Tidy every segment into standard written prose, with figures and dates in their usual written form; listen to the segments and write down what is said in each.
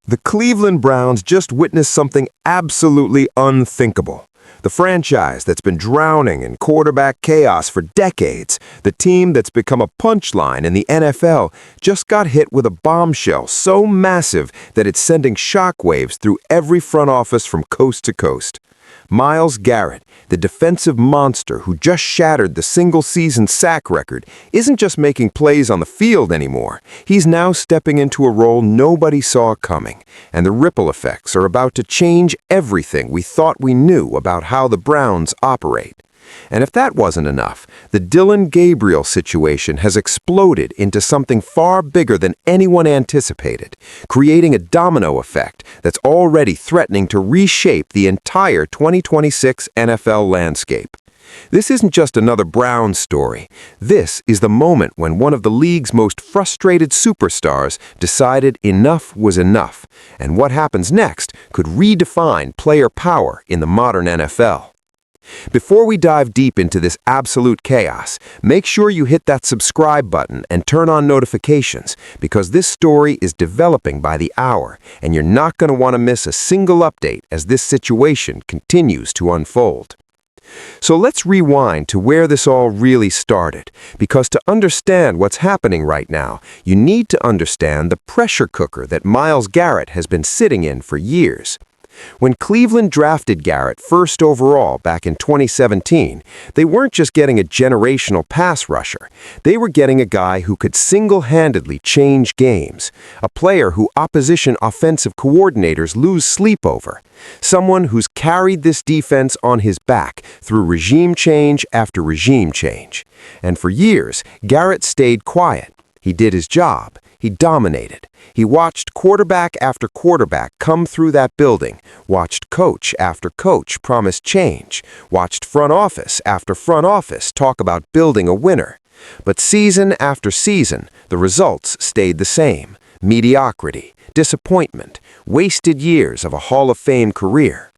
The Cleveland Browns just witnessed something absolutely unthinkable. The franchise that's been drowning in quarterback chaos for decades, the team that's become a punchline in the NFL, just got hit with a bombshell so massive that it's sending shockwaves through every front office from coast to coast. Myles Garrett, the defensive monster who just shattered the single-season sack record, isn't just making plays on the field anymore. He's now stepping into a role nobody saw coming, and the ripple effects are about to change everything we thought we knew about how the Browns operate. And if that wasn't enough, the Dylan Gabriel situation has exploded into something far bigger than anyone anticipated, creating a domino effect that's already threatening to reshape the entire 2026 NFL landscape. This isn't just another Browns story. This is the moment when one of the league's most frustrated superstars decided enough was enough, and what happens next could redefine player power in the modern NFL. Before we dive deep into this absolute chaos, make sure you hit that subscribe button and turn on notifications, because this story is developing by the hour, and you're not going to want to miss a single update as this situation continues to unfold. So let's rewind to where this all really started, because to understand what's happening right now, you need to understand the pressure cooker that Myles Garrett has been sitting in for years. When Cleveland drafted Garrett first overall back in 2017, they weren't just getting a generational pass rusher. They were getting a guy who could single-handedly change games, a player who opposition offensive coordinators lose sleep over, someone who's carried this defense on his back through regime change after regime change. And for years, Garrett stayed quiet. He did his job. He dominated. He watched quarterback after quarterback come through that building, watched coach after coach promise change, watched front office after front office talk about building a winner. But season after season, the results stayed the same: mediocrity, disappointment, wasted years of a Hall of Fame career.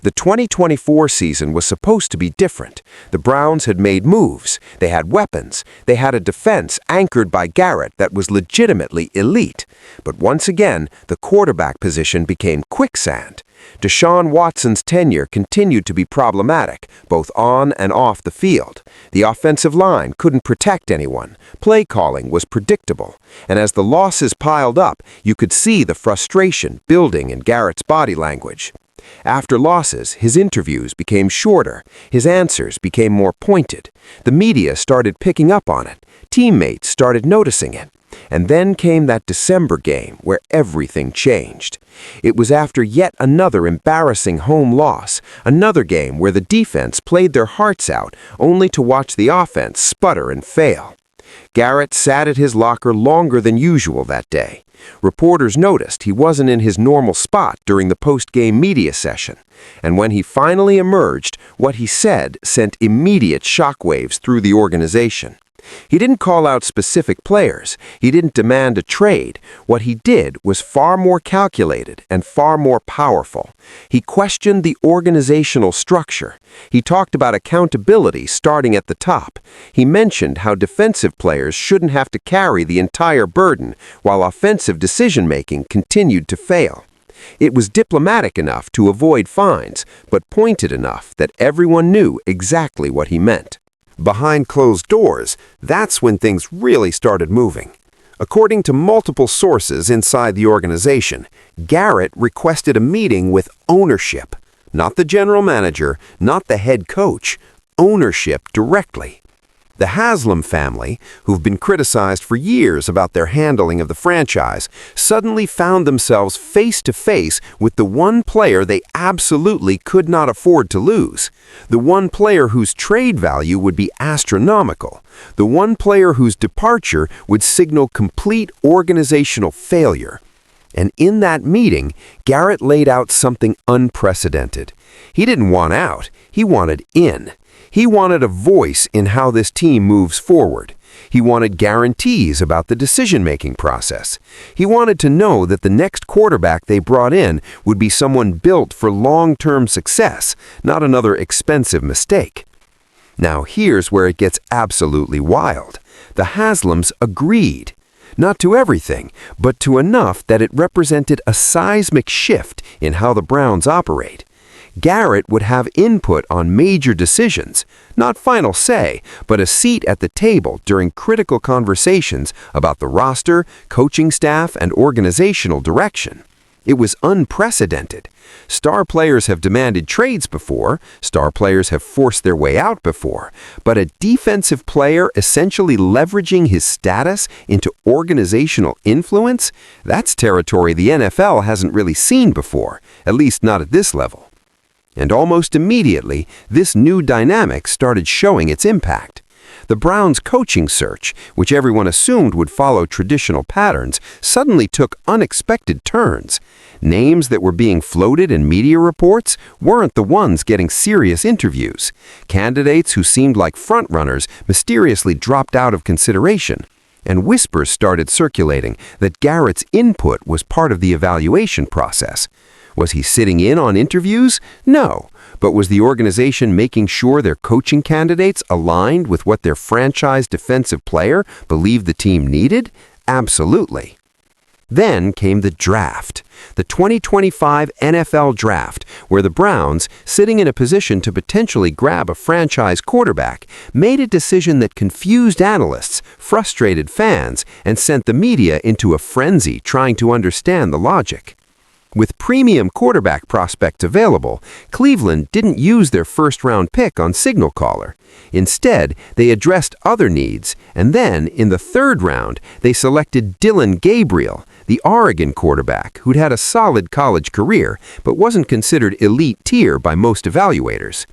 The 2024 season was supposed to be different. The Browns had made moves, they had weapons, they had a defense anchored by Garrett that was legitimately elite. But once again, the quarterback position became quicksand. Deshaun Watson's tenure continued to be problematic, both on and off the field. The offensive line couldn't protect anyone. Play calling was predictable. And as the losses piled up, you could see the frustration building in Garrett's body language. After losses, his interviews became shorter. His answers became more pointed. The media started picking up on it. Teammates started noticing it. And then came that December game where everything changed. It was after yet another embarrassing home loss, another game where the defense played their hearts out only to watch the offense sputter and fail. Garrett sat at his locker longer than usual that day. Reporters noticed he wasn't in his normal spot during the post-game media session, and when he finally emerged, what he said sent immediate shockwaves through the organization. He didn't call out specific players. He didn't demand a trade. What he did was far more calculated and far more powerful. He questioned the organizational structure. He talked about accountability starting at the top. He mentioned how defensive players shouldn't have to carry the entire burden while offensive decision-making continued to fail. It was diplomatic enough to avoid fines, but pointed enough that everyone knew exactly what he meant. Behind closed doors, that's when things really started moving. According to multiple sources inside the organization, Garrett requested a meeting with ownership, not the general manager, not the head coach, ownership directly. The Haslam family, who've been criticized for years about their handling of the franchise, suddenly found themselves face to face with the one player they absolutely could not afford to lose, the one player whose trade value would be astronomical, the one player whose departure would signal complete organizational failure. And in that meeting, Garrett laid out something unprecedented. He didn't want out, he wanted in. He wanted a voice in how this team moves forward. He wanted guarantees about the decision-making process. He wanted to know that the next quarterback they brought in would be someone built for long-term success, not another expensive mistake. Now here's where it gets absolutely wild. The Haslams agreed. Not to everything, but to enough that it represented a seismic shift in how the Browns operate. Garrett would have input on major decisions, not final say, but a seat at the table during critical conversations about the roster, coaching staff, and organizational direction. It was unprecedented. Star players have demanded trades before, star players have forced their way out before, but a defensive player essentially leveraging his status into organizational influence, that's territory the NFL hasn't really seen before, at least not at this level. And almost immediately, this new dynamic started showing its impact. The Browns' coaching search, which everyone assumed would follow traditional patterns, suddenly took unexpected turns. Names that were being floated in media reports weren't the ones getting serious interviews. Candidates who seemed like frontrunners mysteriously dropped out of consideration. And whispers started circulating that Garrett's input was part of the evaluation process. Was he sitting in on interviews? No. But was the organization making sure their coaching candidates aligned with what their franchise defensive player believed the team needed? Absolutely. Then came the draft, the 2025 NFL Draft, where the Browns, sitting in a position to potentially grab a franchise quarterback, made a decision that confused analysts, frustrated fans, and sent the media into a frenzy trying to understand the logic. With premium quarterback prospects available, Cleveland didn't use their first-round pick on signal caller. Instead, they addressed other needs, and then, in the third round, they selected Dillon Gabriel, the Oregon quarterback who'd had a solid college career, but wasn't considered elite tier by most evaluators.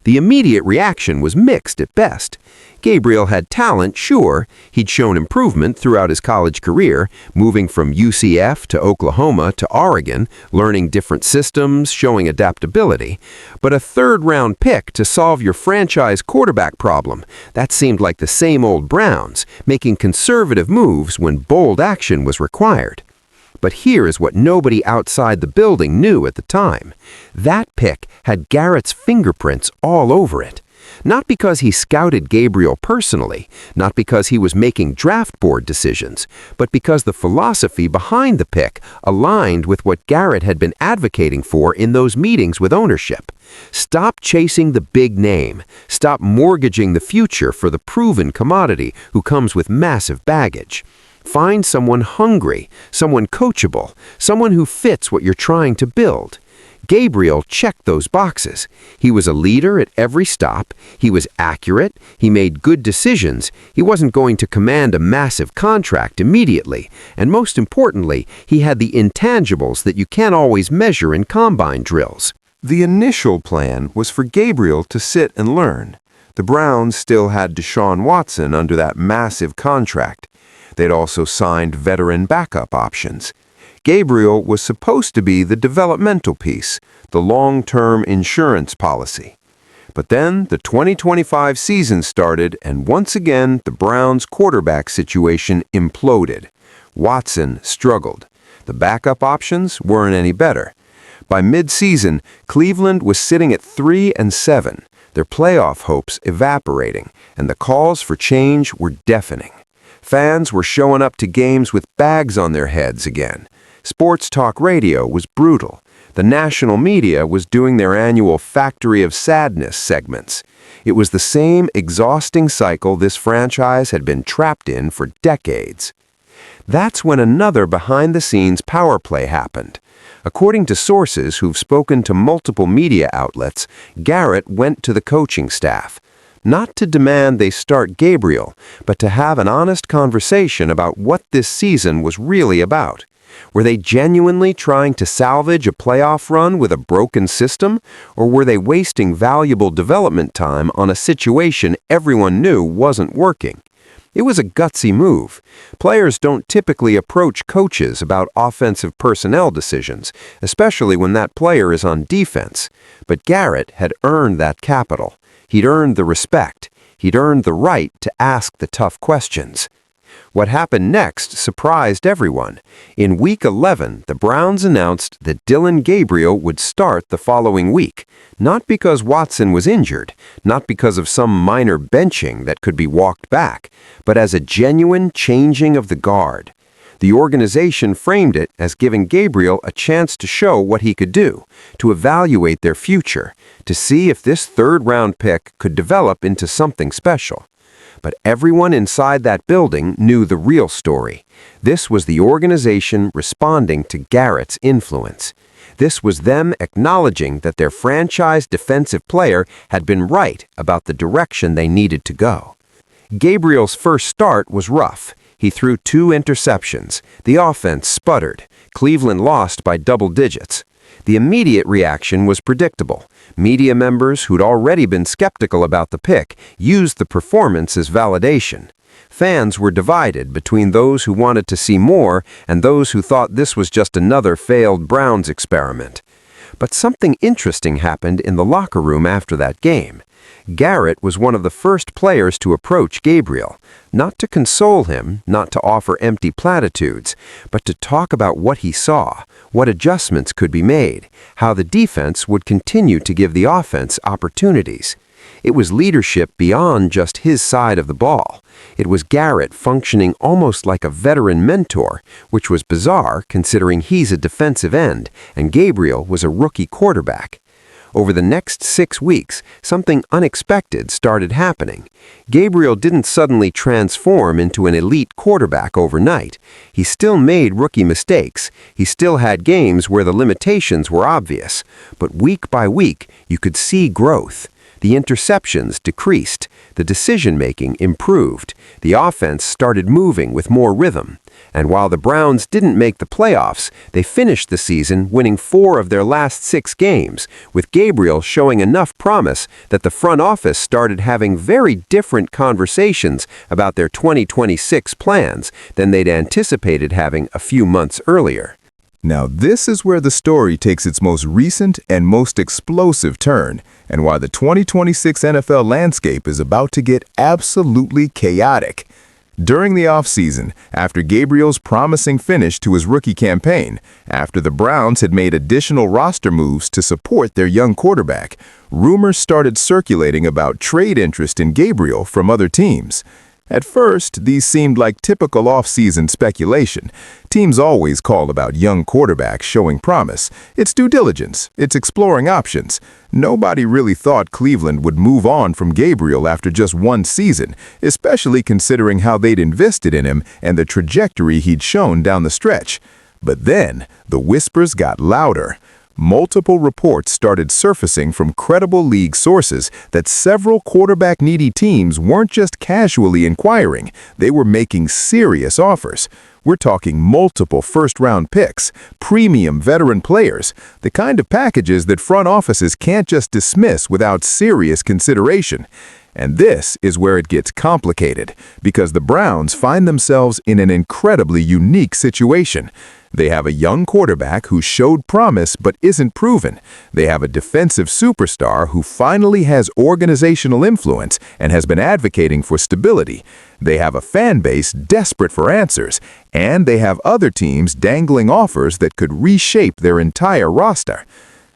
The immediate reaction was mixed at best. Gabriel had talent, sure. He'd shown improvement throughout his college career, moving from UCF to Oklahoma to Oregon, learning different systems, showing adaptability. But a third-round pick to solve your franchise quarterback problem, that seemed like the same old Browns, making conservative moves when bold action was required. But here is what nobody outside the building knew at the time. That pick had Garrett's fingerprints all over it. Not because he scouted Gabriel personally, not because he was making draft board decisions, but because the philosophy behind the pick aligned with what Garrett had been advocating for in those meetings with ownership. Stop chasing the big name. Stop mortgaging the future for the proven commodity who comes with massive baggage. Find someone hungry, someone coachable, someone who fits what you're trying to build. Gabriel checked those boxes. He was a leader at every stop. He was accurate. He made good decisions. He wasn't going to command a massive contract immediately. And most importantly, he had the intangibles that you can't always measure in combine drills. The initial plan was for Gabriel to sit and learn. The Browns still had Deshaun Watson under that massive contract. They'd also signed veteran backup options. Gabriel was supposed to be the developmental piece, the long-term insurance policy. But then the 2025 season started, and once again the Browns' quarterback situation imploded. Watson struggled. The backup options weren't any better. By mid-season, Cleveland was sitting at 3-7, their playoff hopes evaporating, and the calls for change were deafening. Fans were showing up to games with bags on their heads again. Sports talk radio was brutal. The national media was doing their annual Factory of Sadness segments. It was the same exhausting cycle this franchise had been trapped in for decades. That's when another behind-the-scenes power play happened. According to sources who've spoken to multiple media outlets, Garrett went to the coaching staff. Not to demand they start Gabriel, but to have an honest conversation about what this season was really about. Were they genuinely trying to salvage a playoff run with a broken system, or were they wasting valuable development time on a situation everyone knew wasn't working? It was a gutsy move. Players don't typically approach coaches about offensive personnel decisions, especially when that player is on defense. But Garrett had earned that capital. He'd earned the respect. He'd earned the right to ask the tough questions. What happened next surprised everyone. In Week 11, the Browns announced that Dylan Gabriel would start the following week, not because Watson was injured, not because of some minor benching that could be walked back, but as a genuine changing of the guard. The organization framed it as giving Gabriel a chance to show what he could do, to evaluate their future, to see if this third-round pick could develop into something special. But everyone inside that building knew the real story. This was the organization responding to Garrett's influence. This was them acknowledging that their franchise defensive player had been right about the direction they needed to go. Gabriel's first start was rough. He threw 2 interceptions. The offense sputtered. Cleveland lost by double digits. The immediate reaction was predictable. Media members who'd already been skeptical about the pick used the performance as validation. Fans were divided between those who wanted to see more and those who thought this was just another failed Browns experiment. But something interesting happened in the locker room after that game. Garrett was one of the first players to approach Gabriel, not to console him, not to offer empty platitudes, but to talk about what he saw, what adjustments could be made, how the defense would continue to give the offense opportunities. It was leadership beyond just his side of the ball. It was Garrett functioning almost like a veteran mentor, which was bizarre considering he's a defensive end and Gabriel was a rookie quarterback. Over the next 6 weeks, something unexpected started happening. Gabriel didn't suddenly transform into an elite quarterback overnight. He still made rookie mistakes. He still had games where the limitations were obvious. But week by week, you could see growth. The interceptions decreased. The decision-making improved. The offense started moving with more rhythm. And while the Browns didn't make the playoffs, they finished the season winning 4 of their last 6 games, with Gabriel showing enough promise that the front office started having very different conversations about their 2026 plans than they'd anticipated having a few months earlier. Now this is where the story takes its most recent and most explosive turn, and why the 2026 NFL landscape is about to get absolutely chaotic. During the offseason, after Gabriel's promising finish to his rookie campaign, after the Browns had made additional roster moves to support their young quarterback, rumors started circulating about trade interest in Gabriel from other teams. At first, these seemed like typical off-season speculation. Teams always call about young quarterbacks showing promise. It's due diligence. It's exploring options. Nobody really thought Cleveland would move on from Gabriel after just 1 season, especially considering how they'd invested in him and the trajectory he'd shown down the stretch. But then, the whispers got louder. Multiple reports started surfacing from credible league sources that several quarterback-needy teams weren't just casually inquiring, they were making serious offers. We're talking multiple first-round picks, premium veteran players, the kind of packages that front offices can't just dismiss without serious consideration. And this is where it gets complicated, because the Browns find themselves in an incredibly unique situation. They have a young quarterback who showed promise but isn't proven. They have a defensive superstar who finally has organizational influence and has been advocating for stability. They have a fan base desperate for answers, and they have other teams dangling offers that could reshape their entire roster.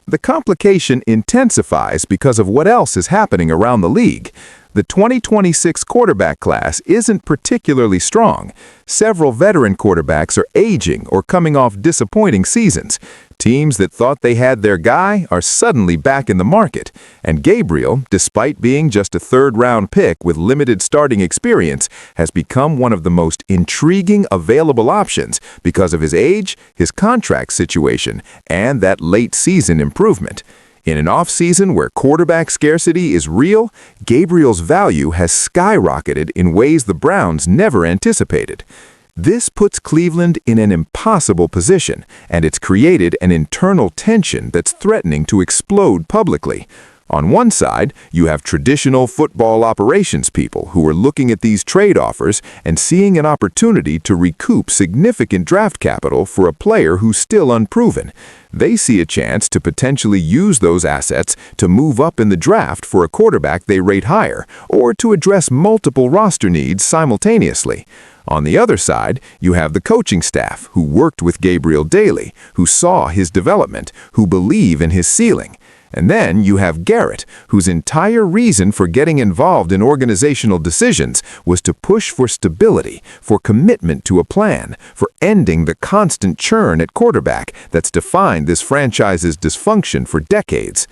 The complication intensifies because of what else is happening around the league. The 2026 quarterback class isn't particularly strong. Several veteran quarterbacks are aging or coming off disappointing seasons. Teams that thought they had their guy are suddenly back in the market. And Gabriel, despite being just a third-round pick with limited starting experience, has become one of the most intriguing available options because of his age, his contract situation, and that late-season improvement. In an offseason where quarterback scarcity is real, Gabriel's value has skyrocketed in ways the Browns never anticipated. This puts Cleveland in an impossible position, and it's created an internal tension that's threatening to explode publicly. On one side, you have traditional football operations people who are looking at these trade offers and seeing an opportunity to recoup significant draft capital for a player who's still unproven. They see a chance to potentially use those assets to move up in the draft for a quarterback they rate higher, or to address multiple roster needs simultaneously. On the other side, you have the coaching staff who worked with Gabriel daily, who saw his development, who believe in his ceiling. And then you have Garrett, whose entire reason for getting involved in organizational decisions was to push for stability, for commitment to a plan, for ending the constant churn at quarterback that's defined this franchise's dysfunction for decades.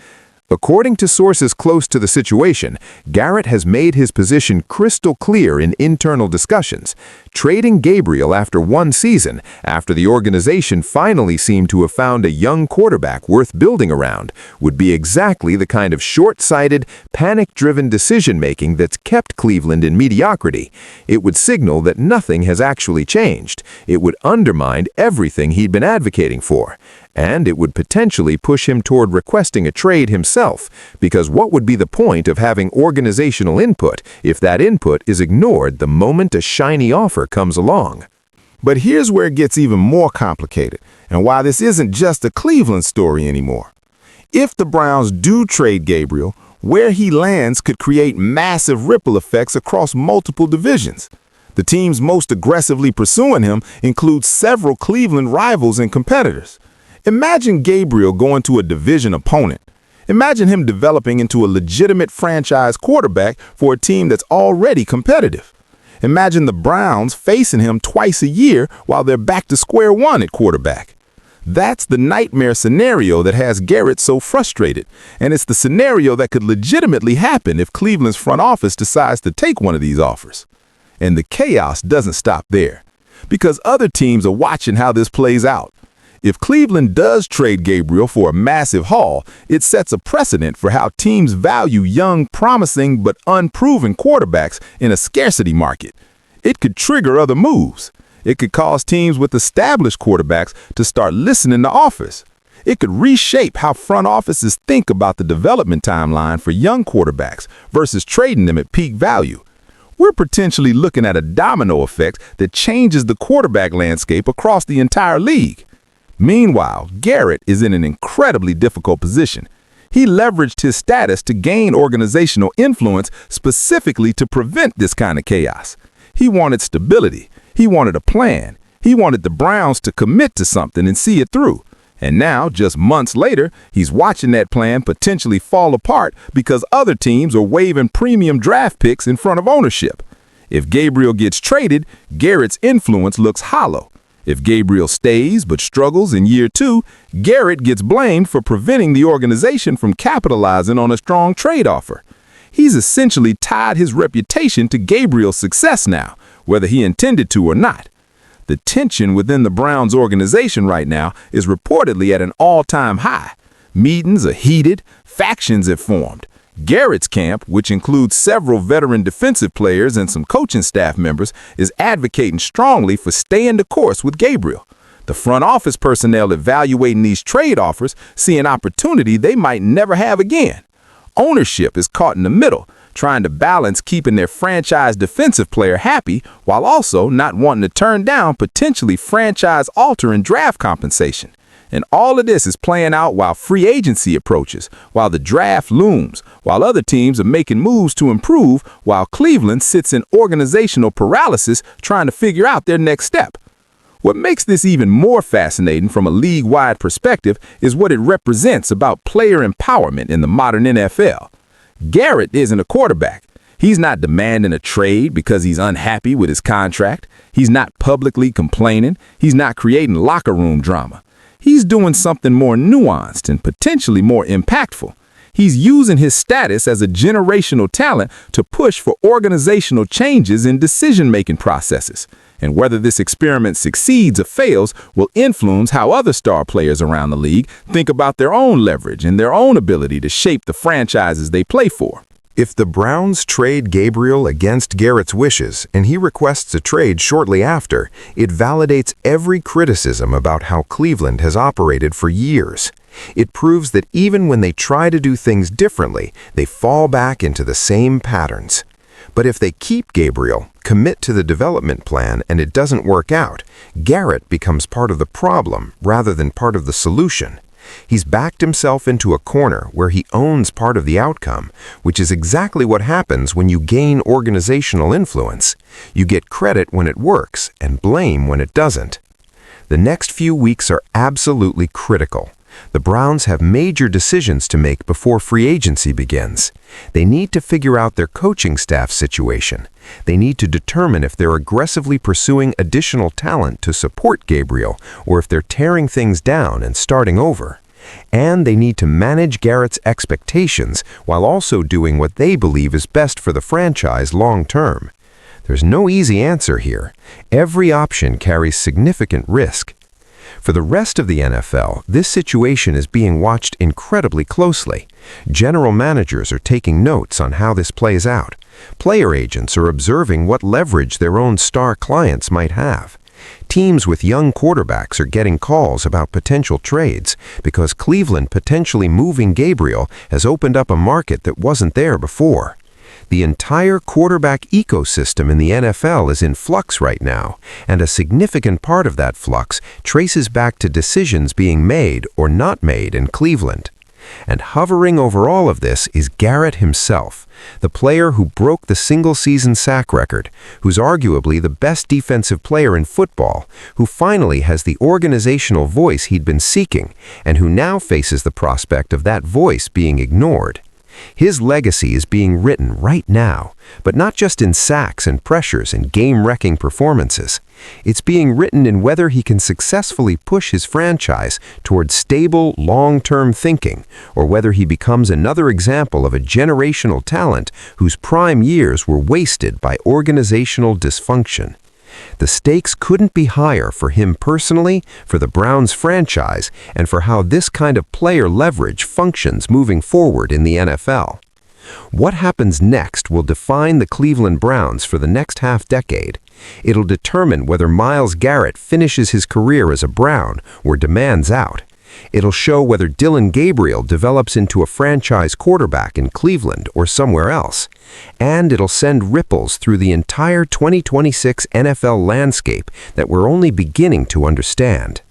According to sources close to the situation, Garrett has made his position crystal clear in internal discussions. Trading Gabriel after one season, after the organization finally seemed to have found a young quarterback worth building around, would be exactly the kind of short-sighted, panic-driven decision-making that's kept Cleveland in mediocrity. It would signal that nothing has actually changed. It would undermine everything he'd been advocating for. And it would potentially push him toward requesting a trade himself, because what would be the point of having organizational input if that input is ignored the moment a shiny offer comes along? But here's where it gets even more complicated, and why this isn't just a Cleveland story anymore. If the Browns do trade Gabriel, where he lands could create massive ripple effects across multiple divisions. The teams most aggressively pursuing him include several Cleveland rivals and competitors. Imagine Gabriel going to a division opponent. Imagine him developing into a legitimate franchise quarterback for a team that's already competitive. Imagine the Browns facing him twice a year while they're back to square one at quarterback. That's the nightmare scenario that has Garrett so frustrated, and it's the scenario that could legitimately happen if Cleveland's front office decides to take one of these offers. And the chaos doesn't stop there, because other teams are watching how this plays out. If Cleveland does trade Gabriel for a massive haul, it sets a precedent for how teams value young, promising, but unproven quarterbacks in a scarcity market. It could trigger other moves. It could cause teams with established quarterbacks to start listening to offers. It could reshape how front offices think about the development timeline for young quarterbacks versus trading them at peak value. We're potentially looking at a domino effect that changes the quarterback landscape across the entire league. Meanwhile, Garrett is in an incredibly difficult position. He leveraged his status to gain organizational influence specifically to prevent this kind of chaos. He wanted stability. He wanted a plan. He wanted the Browns to commit to something and see it through. And now, just months later, he's watching that plan potentially fall apart because other teams are waving premium draft picks in front of ownership. If Gabriel gets traded, Garrett's influence looks hollow. If Gabriel stays but struggles in year 2, Garrett gets blamed for preventing the organization from capitalizing on a strong trade offer. He's essentially tied his reputation to Gabriel's success now, whether he intended to or not. The tension within the Browns organization right now is reportedly at an all-time high. Meetings are heated, factions have formed. Garrett's camp, which includes several veteran defensive players and some coaching staff members, is advocating strongly for staying the course with Gabriel. The front office personnel evaluating these trade offers see an opportunity they might never have again. Ownership is caught in the middle, trying to balance keeping their franchise defensive player happy while also not wanting to turn down potentially franchise-altering draft compensation. And all of this is playing out while free agency approaches, while the draft looms, while other teams are making moves to improve, while Cleveland sits in organizational paralysis trying to figure out their next step. What makes this even more fascinating from a league-wide perspective is what it represents about player empowerment in the modern NFL. Garrett isn't a quarterback. He's not demanding a trade because he's unhappy with his contract. He's not publicly complaining. He's not creating locker room drama. He's doing something more nuanced and potentially more impactful. He's using his status as a generational talent to push for organizational changes in decision-making processes. And whether this experiment succeeds or fails will influence how other star players around the league think about their own leverage and their own ability to shape the franchises they play for. If the Browns trade Gabriel against Garrett's wishes and he requests a trade shortly after, it validates every criticism about how Cleveland has operated for years. It proves that even when they try to do things differently, they fall back into the same patterns. But if they keep Gabriel, commit to the development plan, and it doesn't work out, Garrett becomes part of the problem rather than part of the solution. He's backed himself into a corner where he owns part of the outcome, which is exactly what happens when you gain organizational influence. You get credit when it works and blame when it doesn't. The next few weeks are absolutely critical. The Browns have major decisions to make before free agency begins. They need to figure out their coaching staff situation. They need to determine if they're aggressively pursuing additional talent to support Gabriel or if they're tearing things down and starting over. And they need to manage Garrett's expectations while also doing what they believe is best for the franchise long term. There's no easy answer here. Every option carries significant risk. For the rest of the NFL, this situation is being watched incredibly closely. General managers are taking notes on how this plays out. Player agents are observing what leverage their own star clients might have. Teams with young quarterbacks are getting calls about potential trades because Cleveland potentially moving Gabriel has opened up a market that wasn't there before. The entire quarterback ecosystem in the NFL is in flux right now, and a significant part of that flux traces back to decisions being made or not made in Cleveland. And hovering over all of this is Garrett himself, the player who broke the single-season sack record, who's arguably the best defensive player in football, who finally has the organizational voice he'd been seeking, and who now faces the prospect of that voice being ignored. His legacy is being written right now, but not just in sacks and pressures and game-wrecking performances. It's being written in whether he can successfully push his franchise towards stable, long-term thinking, or whether he becomes another example of a generational talent whose prime years were wasted by organizational dysfunction. The stakes couldn't be higher for him personally, for the Browns franchise, and for how this kind of player leverage functions moving forward in the NFL. What happens next will define the Cleveland Browns for the next half-decade. It'll determine whether Myles Garrett finishes his career as a Brown or demands out. It'll show whether Dylan Gabriel develops into a franchise quarterback in Cleveland or somewhere else. And it'll send ripples through the entire 2026 NFL landscape that we're only beginning to understand.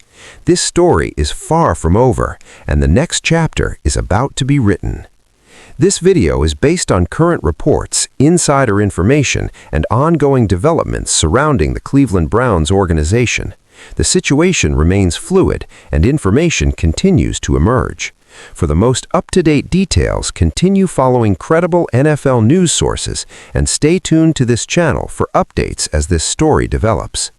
This story is far from over, and the next chapter is about to be written. This video is based on current reports, insider information, and ongoing developments surrounding the Cleveland Browns organization. The situation remains fluid, and information continues to emerge. For the most up-to-date details, continue following credible NFL news sources and stay tuned to this channel for updates as this story develops.